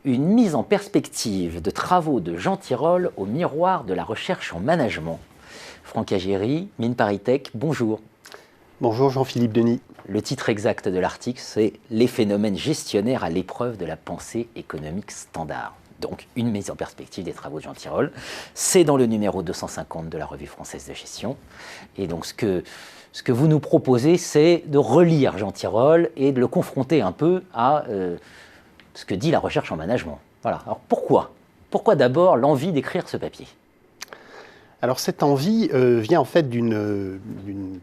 Une mise en perspective de travaux de Jean Tirole au miroir de la recherche en management. Franck Agéry, Mines ParisTech, bonjour. Bonjour Jean-Philippe Denis. Le titre exact de l'article, c'est « Les phénomènes gestionnaires à l'épreuve de la pensée économique standard ». Donc, une mise en perspective des travaux de Jean Tirole. C'est dans le numéro 250 de la Revue française de gestion. Et donc, ce que vous nous proposez, c'est de relire Jean Tirole et de le confronter un peu à ce que dit la recherche en management. Voilà. Alors, pourquoi d'abord l'envie d'écrire ce papier ? Alors cette envie vient en fait d'une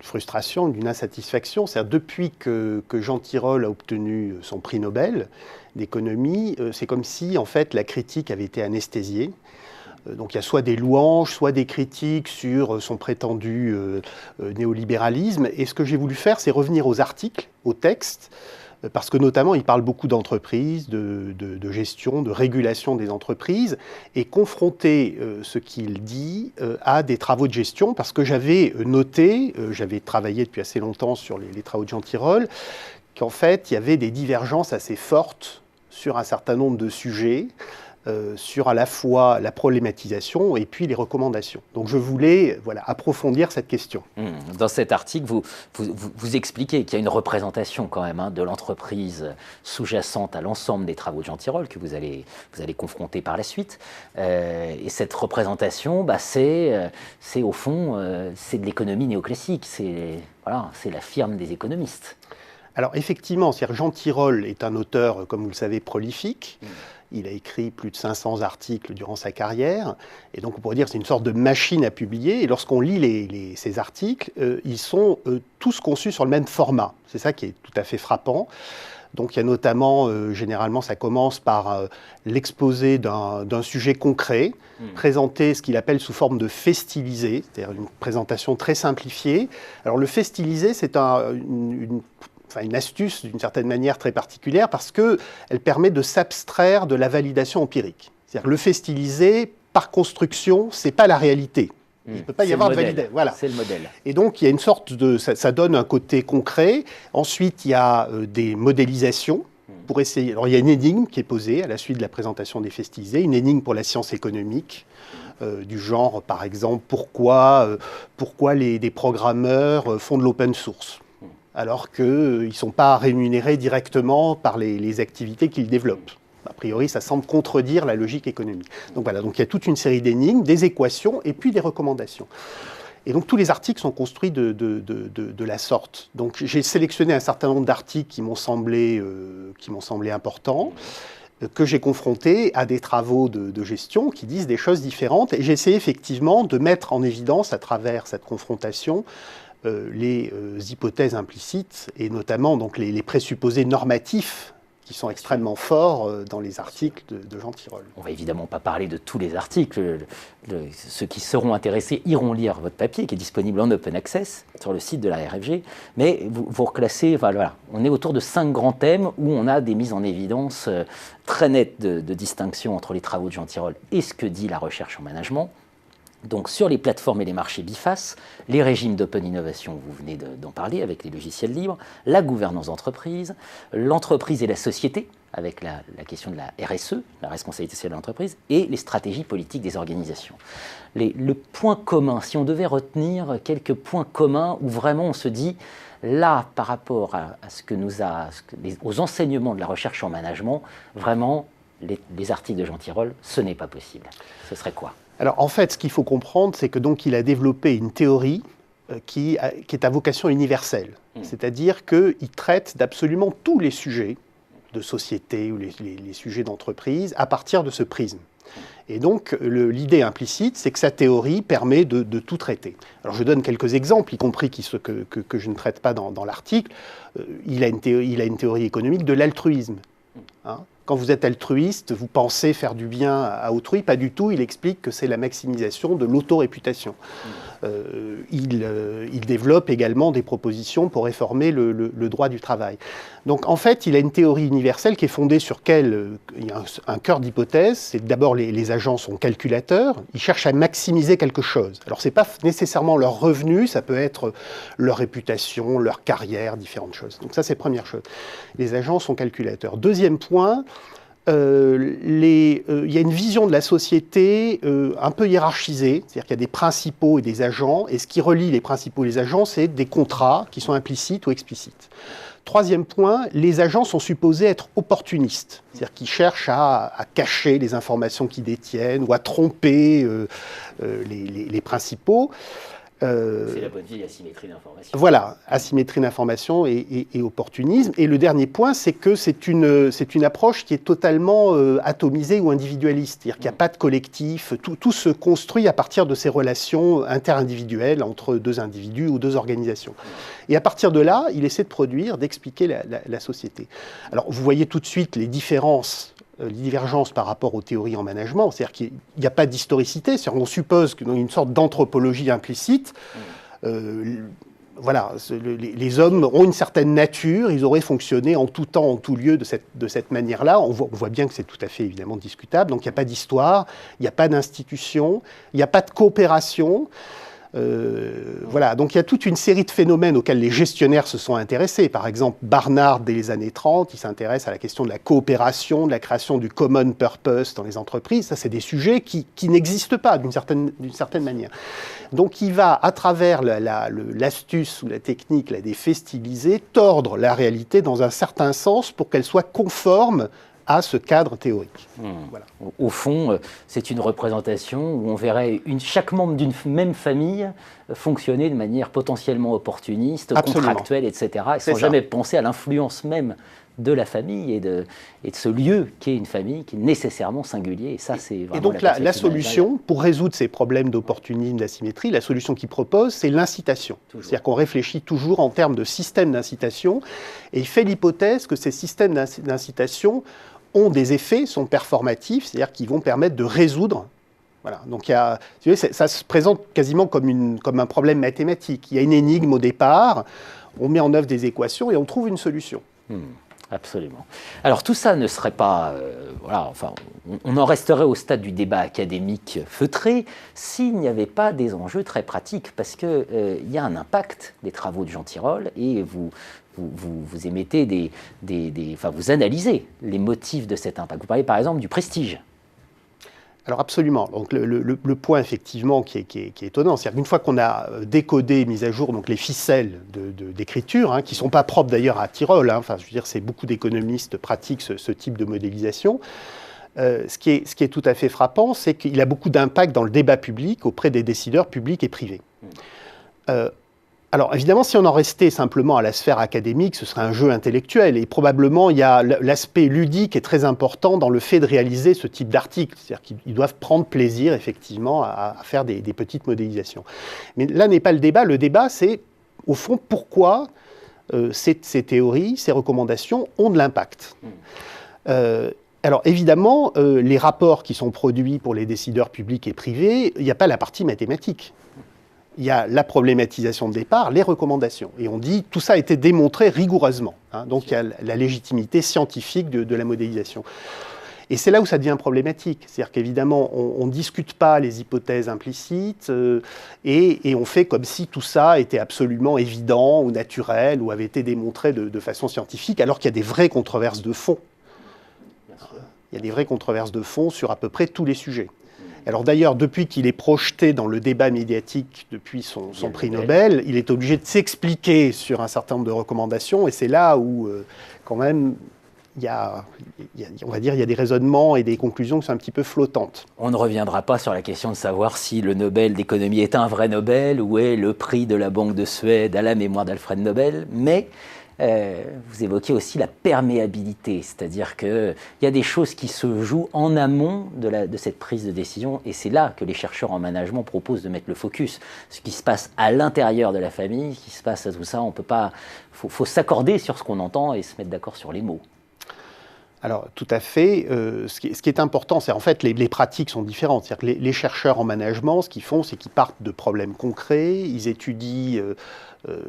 frustration, d'une insatisfaction. C'est-à-dire depuis que Jean Tirole a obtenu son prix Nobel d'économie, c'est comme si en fait la critique avait été anesthésiée. Donc il y a soit des louanges, soit des critiques sur son prétendu néolibéralisme. Et ce que j'ai voulu faire, c'est revenir aux articles, aux textes, parce que notamment, il parle beaucoup d'entreprises, de gestion, de régulation des entreprises, et confronter ce qu'il dit à des travaux de gestion, parce que j'avais noté, j'avais travaillé depuis assez longtemps sur les travaux de Jean Tirole, qu'en fait, il y avait des divergences assez fortes sur un certain nombre de sujets, sur à la fois la problématisation et puis les recommandations. Donc je voulais approfondir cette question. Dans cet article, vous expliquez qu'il y a une représentation quand même de l'entreprise sous-jacente à l'ensemble des travaux de Jean Tirole que vous allez confronter par la suite. Et cette représentation, c'est au fond, c'est de l'économie néoclassique, c'est la firme des économistes. Alors effectivement, Jean Tirole est un auteur, comme vous le savez, prolifique. Il a écrit plus de 500 articles durant sa carrière, et donc on pourrait dire que c'est une sorte de machine à publier. Et lorsqu'on lit ces articles, ils sont tous conçus sur le même format. C'est ça qui est tout à fait frappant. Donc il y a notamment, généralement ça commence par l'exposé d'un sujet concret, présenté ce qu'il appelle sous forme de festilisé, c'est-à-dire une présentation très simplifiée. Alors le festilisé, c'est une astuce d'une certaine manière très particulière parce qu'elle permet de s'abstraire de la validation empirique. C'est-à-dire que le festilisé, par construction, ce n'est pas la réalité. Il ne peut pas y avoir de validation. Voilà. C'est le modèle. Et donc, il y a une sorte de... Ça donne un côté concret. Ensuite, il y a des modélisations pour essayer... Alors, il y a une énigme qui est posée à la suite de la présentation des festilisés, une énigme pour la science économique, du genre, par exemple, pourquoi des programmeurs font de l'open source alors qu'ils ne sont pas rémunérés directement par les activités qu'ils développent. A priori, ça semble contredire la logique économique. Donc voilà, donc il y a toute une série d'énigmes, des équations et puis des recommandations. Et donc tous les articles sont construits de la sorte. Donc j'ai sélectionné un certain nombre d'articles qui m'ont semblé importants, que j'ai confrontés à des travaux de gestion qui disent des choses différentes. Et j'ai essayé effectivement de mettre en évidence, à travers cette confrontation, les hypothèses implicites et notamment donc, les présupposés normatifs qui sont extrêmement forts dans les articles de Jean Tirole. On ne va évidemment pas parler de tous les articles. Ceux qui seront intéressés iront lire votre papier qui est disponible en open access sur le site de la RFG. Mais vous reclassez, on est autour de 5 grands thèmes où on a des mises en évidence très nettes de distinction entre les travaux de Jean Tirole et ce que dit la recherche en management. Donc sur les plateformes et les marchés bifaces, les régimes d'open innovation, vous venez d'en parler avec les logiciels libres, la gouvernance d'entreprise, l'entreprise et la société, avec la question de la RSE, la responsabilité sociale de l'entreprise, et les stratégies politiques des organisations. Le point commun, si on devait retenir quelques points communs où vraiment on se dit, là, par rapport à aux enseignements de la recherche en management, vraiment, les articles de Jean Tirole, ce n'est pas possible. Ce serait quoi ? Alors en fait, ce qu'il faut comprendre, c'est que donc il a développé une théorie qui est à vocation universelle. C'est-à-dire qu'il traite d'absolument tous les sujets de société ou les sujets d'entreprise à partir de ce prisme. Et donc l'idée implicite, c'est que sa théorie permet de tout traiter. Alors je donne quelques exemples, y compris ceux que je ne traite pas dans l'article. Il a une théorie économique de l'altruisme. Quand vous êtes altruiste, vous pensez faire du bien à autrui, pas du tout. Il explique que c'est la maximisation de l'autoréputation. Il développe également des propositions pour réformer le droit du travail. Donc en fait, il a une théorie universelle qui est fondée sur il y a un cœur d'hypothèse. C'est que d'abord, les agents sont calculateurs. Ils cherchent à maximiser quelque chose. Alors ce n'est pas nécessairement leur revenu, ça peut être leur réputation, leur carrière, différentes choses. Donc ça, c'est la première chose. Les agents sont calculateurs. Deuxième point, il y a une vision de la société un peu hiérarchisée, c'est-à-dire qu'il y a des principaux et des agents, et ce qui relie les principaux et les agents, c'est des contrats qui sont implicites ou explicites. Troisième point, les agents sont supposés être opportunistes, c'est-à-dire qu'ils cherchent à cacher les informations qu'ils détiennent ou à tromper les principaux. C'est la bonne vieille asymétrie d'information. Voilà, asymétrie d'information et opportunisme. Et le dernier point, c'est que c'est une approche qui est totalement atomisée ou individualiste. C'est-à-dire qu'il n'y a pas de collectif, tout se construit à partir de ces relations interindividuelles entre deux individus ou deux organisations. Et à partir de là, il essaie de produire, d'expliquer la société. Alors, vous voyez tout de suite les différences, les divergences par rapport aux théories en management, c'est-à-dire qu'il n'y a pas d'historicité, c'est-à-dire qu'on suppose qu'il y a une sorte d'anthropologie implicite. Voilà, les hommes ont une certaine nature, ils auraient fonctionné en tout temps, en tout lieu de cette manière-là. On voit bien que c'est tout à fait évidemment discutable, donc il n'y a pas d'histoire, il n'y a pas d'institution, il n'y a pas de coopération. Voilà, donc il y a toute une série de phénomènes auxquels les gestionnaires se sont intéressés. Par exemple, Barnard, dès les années 30, il s'intéresse à la question de la coopération, de la création du common purpose dans les entreprises. Ça, c'est des sujets qui n'existent pas d'une certaine manière. Donc il va, à travers l'astuce ou la technique des faits stylisés, tordre la réalité dans un certain sens pour qu'elle soit conforme à ce cadre théorique. Voilà. Au fond, c'est une représentation où on verrait chaque membre d'une même famille fonctionner de manière potentiellement opportuniste, Absolument. Contractuelle, etc., et sans jamais penser à l'influence même de la famille et de ce lieu qui est une famille, qui est nécessairement singulier. Et ça, c'est vraiment. Et donc la solution, pour résoudre ces problèmes d'opportunisme, d'asymétrie, la solution qu'il propose, c'est l'incitation. C'est-à-dire qu'on réfléchit toujours en termes de systèmes d'incitation, et il fait l'hypothèse que ces systèmes d'incitation ont des effets, sont performatifs, c'est-à-dire qu'ils vont permettre de résoudre. Voilà. Donc ça se présente quasiment comme un problème mathématique. Il y a une énigme au départ, on met en œuvre des équations et on trouve une solution. Absolument. Alors tout ça ne serait pas... voilà, enfin, on en resterait au stade du débat académique feutré s'il n'y avait pas des enjeux très pratiques, parce qu'il y a un impact des travaux de Jean Tirole, et vous émettez enfin, vous analysez les motifs de cet impact. Vous parlez par exemple du prestige. Alors absolument. Donc le point effectivement qui est étonnant, c'est qu'une fois qu'on a décodé, mis à jour donc les ficelles d'écriture, qui ne sont pas propres d'ailleurs à Tirole, enfin je veux dire c'est beaucoup d'économistes pratiquent ce type de modélisation. Ce qui est tout à fait frappant, c'est qu'il a beaucoup d'impact dans le débat public auprès des décideurs publics et privés. Alors évidemment, si on en restait simplement à la sphère académique, ce serait un jeu intellectuel. Et probablement, il y a l'aspect ludique est très important dans le fait de réaliser ce type d'article. C'est-à-dire qu'ils doivent prendre plaisir, effectivement, à faire des petites modélisations. Mais là n'est pas le débat. Le débat, c'est, au fond, pourquoi ces théories, ces recommandations ont de l'impact. Alors évidemment, les rapports qui sont produits pour les décideurs publics et privés, il n'y a pas la partie mathématique. Il y a la problématisation de départ, les recommandations. Et on dit, tout ça a été démontré rigoureusement. Donc il y a la légitimité scientifique de la modélisation. Et c'est là où ça devient problématique. C'est-à-dire qu'évidemment, on ne discute pas les hypothèses implicites et on fait comme si tout ça était absolument évident ou naturel ou avait été démontré de façon scientifique, alors qu'il y a des vraies controverses de fond. Il y a des vraies controverses de fond sur à peu près tous les sujets. Alors d'ailleurs, depuis qu'il est projeté dans le débat médiatique depuis son prix Nobel, il est obligé de s'expliquer sur un certain nombre de recommandations, et c'est là où, quand même, on va dire, il y a des raisonnements et des conclusions qui sont un petit peu flottantes. On ne reviendra pas sur la question de savoir si le Nobel d'économie est un vrai Nobel ou est le prix de la Banque de Suède à la mémoire d'Alfred Nobel, mais vous évoquez aussi la perméabilité, c'est-à-dire qu'il y a des choses qui se jouent en amont de cette prise de décision, et c'est là que les chercheurs en management proposent de mettre le focus. Ce qui se passe à l'intérieur de la famille, ce qui se passe à tout ça, on peut pas... faut s'accorder sur ce qu'on entend et se mettre d'accord sur les mots. Alors, tout à fait. Ce qui est important, c'est en fait les pratiques sont différentes. C'est-à-dire que les chercheurs en management, ce qu'ils font, c'est qu'ils partent de problèmes concrets, ils étudient,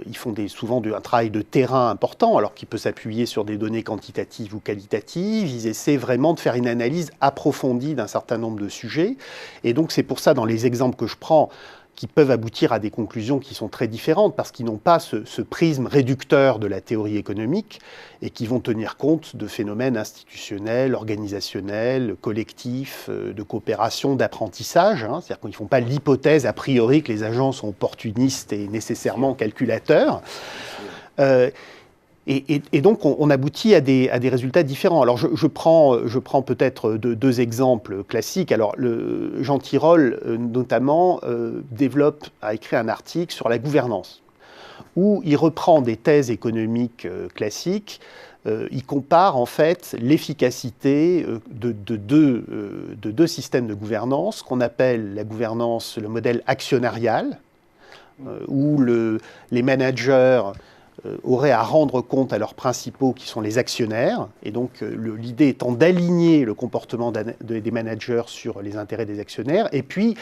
ils font souvent un travail de terrain important, alors qu'il peut s'appuyer sur des données quantitatives ou qualitatives. Ils essaient vraiment de faire une analyse approfondie d'un certain nombre de sujets. Et donc, c'est pour ça, dans les exemples que je prends, qui peuvent aboutir à des conclusions qui sont très différentes parce qu'ils n'ont pas ce prisme réducteur de la théorie économique et qui vont tenir compte de phénomènes institutionnels, organisationnels, collectifs, de coopération, d'apprentissage. C'est-à-dire qu'ils ne font pas l'hypothèse a priori que les agents sont opportunistes et nécessairement calculateurs. Et donc, on aboutit à des résultats différents. Alors, je prends peut-être deux exemples classiques. Alors, Jean Tirole, notamment, a écrit un article sur la gouvernance, où il reprend des thèses économiques classiques. Il compare, en fait, l'efficacité de deux systèmes de gouvernance, qu'on appelle la gouvernance, le modèle actionnarial, où les managers auraient à rendre compte à leurs principaux qui sont les actionnaires. Et donc l'idée étant d'aligner le comportement des managers sur les intérêts des actionnaires. Et puis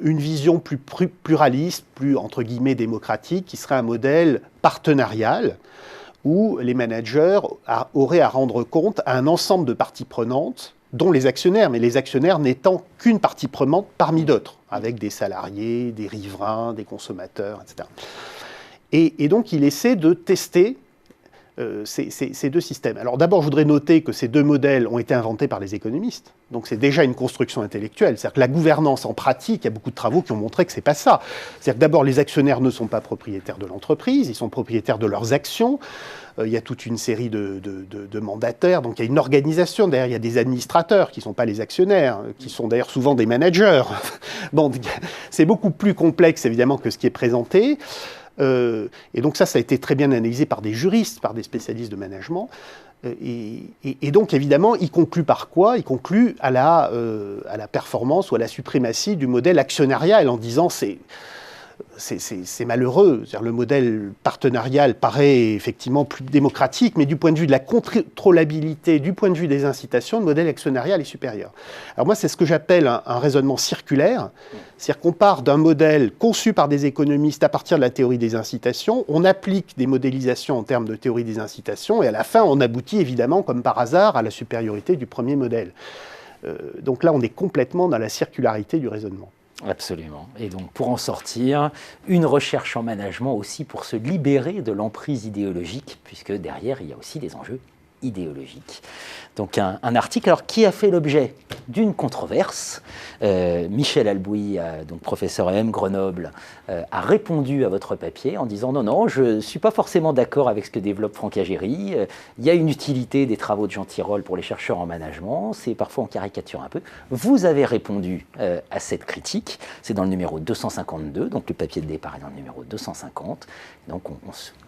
une vision plus pluraliste, plus entre guillemets démocratique, qui serait un modèle partenarial où les managers auraient à rendre compte à un ensemble de parties prenantes, dont les actionnaires, mais les actionnaires n'étant qu'une partie prenante parmi d'autres, avec des salariés, des riverains, des consommateurs, etc. Et donc, il essaie de tester ces deux systèmes. Alors d'abord, je voudrais noter que ces deux modèles ont été inventés par les économistes. Donc c'est déjà une construction intellectuelle. C'est-à-dire que la gouvernance en pratique, il y a beaucoup de travaux qui ont montré que ce n'est pas ça. C'est-à-dire que d'abord, les actionnaires ne sont pas propriétaires de l'entreprise, ils sont propriétaires de leurs actions. Il y a toute une série de mandataires, donc il y a une organisation. D'ailleurs, il y a des administrateurs qui ne sont pas les actionnaires, qui sont d'ailleurs souvent des managers. Bon, c'est beaucoup plus complexe, évidemment, que ce qui est présenté. Et donc ça a été très bien analysé par des juristes, par des spécialistes de management. Et donc, évidemment, il conclut par quoi? Il conclut à la performance ou à la suprématie du modèle actionnarial en disant c'est malheureux. C'est-à-dire, le modèle partenarial paraît effectivement plus démocratique, mais du point de vue de la contrôlabilité, du point de vue des incitations, le modèle actionnarial est supérieur. Alors moi, c'est ce que j'appelle un raisonnement circulaire. C'est-à-dire qu'on part d'un modèle conçu par des économistes à partir de la théorie des incitations, on applique des modélisations en termes de théorie des incitations, et à la fin, on aboutit évidemment, comme par hasard, à la supériorité du premier modèle. Donc là, on est complètement dans la circularité du raisonnement. Absolument. Et donc, pour en sortir, une recherche en management aussi pour se libérer de l'emprise idéologique, puisque derrière, il y a aussi des enjeux idéologiques. Donc, un article qui a fait l'objet d'une controverse. Michel Albouy, donc professeur à Grenoble, a répondu à votre papier en disant « Non, je ne suis pas forcément d'accord avec ce que développe Franck Agéry. Il y a une utilité des travaux de Jean Tirole pour les chercheurs en management. C'est parfois en caricature un peu. » Vous avez répondu à cette critique. C'est dans le numéro 252. Donc, le papier de départ est dans le numéro 250. Donc,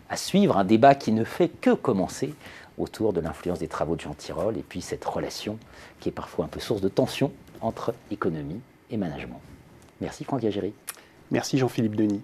à suivre un débat qui ne fait que commencer autour de l'influence des travaux de Jean Tirole et puis cette relation qui est parfois un peu source de tension entre économie et management. Merci Franck Agéry. Merci Jean-Philippe Denis.